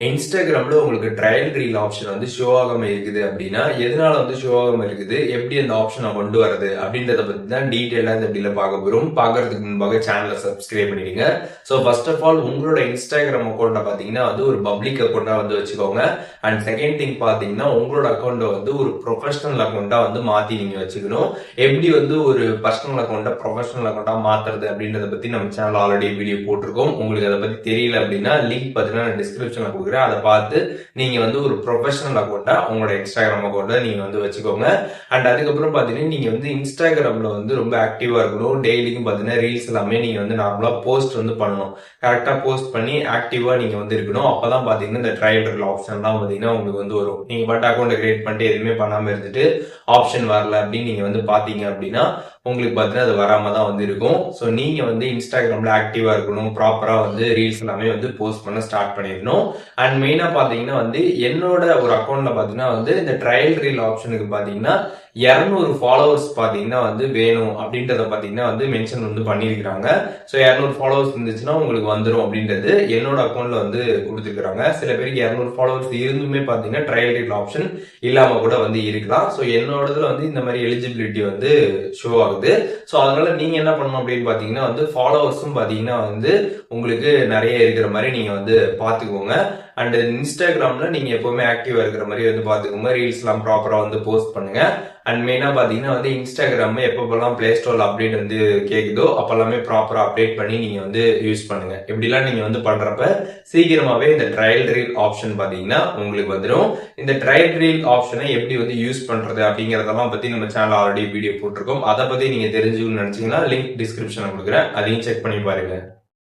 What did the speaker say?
இன்ஸ்டாகிராம்ல உங்களுக்கு trial reel option வந்து ஷோ ஆகாம இருக்குது அப்படின்னா எதனால வந்து ஷோ ஆகாம இருக்குது, எப்படி அந்த ஆப்ஷனை கொண்டு வரது அப்படின்றத பத்தி தான் டீட்டெயிலா இந்த வீடியோல பார்க்க போறோம். பார்க்கறதுக்கு முன்பாக சேனலை சப்ஸ்கிரைப் பண்ணிடுங்க. ஸோ ஃபர்ஸ்ட் ஆஃப் ஆல் உங்களோட இன்ஸ்டாகிராம் அக்கௌண்ட்டை பார்த்தீங்கன்னா வந்து ஒரு பப்ளிக் அக்கௌண்டா வந்து வச்சுக்கோங்க. அண்ட் செகண்ட் திங் பார்த்தீங்கன்னா உங்களோட அக்கௌண்ட்டை வந்து ஒரு ப்ரொஃபஷனல் அக்கௌண்டா வந்து மாத்தி நீங்க வச்சுக்கணும். எப்படி வந்து ஒரு பர்சனல் அக்கௌண்ட்டை ப்ரொஃபஷனல் அக்கௌண்டா மாத்துறது அப்படின்றத பத்தி நம்ம சேனல் ஆல்ரெடி வீடியோ போட்டிருக்கோம். உங்களுக்கு அதை பத்தி தெரியல அப்படின்னா லிங்க் பார்த்தீங்கன்னா டிஸ்கிரிப்ஷன்ல கொடுக்குறேன். அதை பார்த்து நீங்க வந்து ஒரு ப்ரொஃபஷனல் அக்கௌண்டா உங்களோட இன்ஸ்டாகிராம் அக்கௌண்ட்டை நீங்க வந்து வச்சுக்கோங்க. அண்ட் அதுக்கப்புறம் பாத்தீங்கன்னா நீங்க வந்து இன்ஸ்டாகிராம்ல வந்து ரொம்ப ஆக்டிவா இருக்கணும். டெய்லிக்கும் பாத்தீங்கன்னா ரீல்ஸ் எல்லாமே நீங்க வந்து நார்மலா போஸ்ட் வந்து பண்ணணும். கரெக்டா போஸ்ட் பண்ணி ஆக்டிவா நீங்க வந்து இருக்கணும். அப்பதான் பாத்தீங்கன்னா இந்த ட்ரையல் ரீல் ஆப்ஷன் தான் பாத்தீங்கன்னா உங்களுக்கு வந்து வரும். நீங்க பட் அக்கௌண்ட் கிரியேட் பண்ணிட்டு எதுவுமே பண்ணாம இருந்துட்டு ஆப்ஷன் வரல அப்படின்னு நீங்க வந்து பாத்தீங்க அப்படின்னா உங்களுக்கு பார்த்தீங்கன்னா அது வராம தான் வந்து இருக்கும். ஸோ நீங்க வந்து இன்ஸ்டாகிராம்ல ஆக்டிவா இருக்கணும். ப்ராப்பரா வந்து ரீல்ஸ் எல்லாமே வந்து போஸ்ட் பண்ண ஸ்டார்ட் பண்ணிடணும். அண்ட் மெயினா பாத்தீங்கன்னா வந்து என்னோட ஒரு அக்கௌண்ட்ல பாத்தீங்கன்னா வந்து இந்த ட்ரையல் ரீல் ஆப்ஷனுக்கு பாத்தீங்கன்னா 200 ஃபாலோவர்ஸ் பாத்தீங்கன்னா வந்து வேணும் அப்படின்றத பாத்தீங்கன்னா வந்து மென்ஷன் வந்து பண்ணியிருக்கிறாங்க. ஸோ 200 ஃபாலோவர்ஸ் இருந்துச்சுன்னா உங்களுக்கு வந்துடும் அப்படின்றது என்னோட அக்கௌண்ட்ல வந்து கொடுத்துருக்காங்க. சில பேருக்கு 200 ஃபாலோவர்ஸ் இருந்துமே பாத்தீங்கன்னா ட்ரையல் ரீல் ஆப்ஷன் இல்லாம கூட வந்து இருக்கலாம். ஸோ என்னோடதுல வந்து இந்த மாதிரி எலிஜிபிலிட்டி வந்து ஷோ ஆகுது. ஸோ அதனால நீங்க என்ன பண்ணணும் அப்படின்னு பாத்தீங்கன்னா வந்து ஃபாலோவர்ஸும் பாத்தீங்கன்னா வந்து உங்களுக்கு நிறைய இருக்கிற மாதிரி நீங்க வந்து பாத்துக்கோங்க. அண்ட் இன்ஸ்டாகிராம்ல நீங்க எப்பவுமே ஆக்டிவா இருக்கிற மாதிரி வந்து பாத்துக்கோங்க. ரீல்ஸ் எல்லாம் ப்ராப்பரா வந்து போஸ்ட் பண்ணுங்க. அண்ட் மெயினா பாத்தீங்கன்னா வந்து இன்ஸ்டாகிராம் எப்பப்பெல்லாம் பிளே ஸ்டோர்ல அப்டேட் வந்து கேக்குதோ அப்பெல்லாமே ப்ராப்பரா அப்டேட் பண்ணி நீங்க வந்து யூஸ் பண்ணுங்க. இப்படிலாம் நீங்க வந்து பண்றப்ப சீக்கிரமாவே இந்த ட்ரையல் ரீல் ஆப்ஷன் பாத்தீங்கன்னா உங்களுக்கு வந்துடும். இந்த ட்ரையல் ரீல் ஆப்ஷனை எப்படி வந்து யூஸ் பண்றது அப்படிங்கறதெல்லாம் பத்தி நம்ம சேனல் ஆல்ரெடி வீடியோ போட்டிருக்கோம். அதை பத்தி நீங்க தெரிஞ்சுக்கணும்னு நினைச்சீங்கன்னா லிங்க் டிஸ்கிரிப்ஷன்ல கொடுக்குறேன். அதையும் செக் பண்ணி பாருங்க.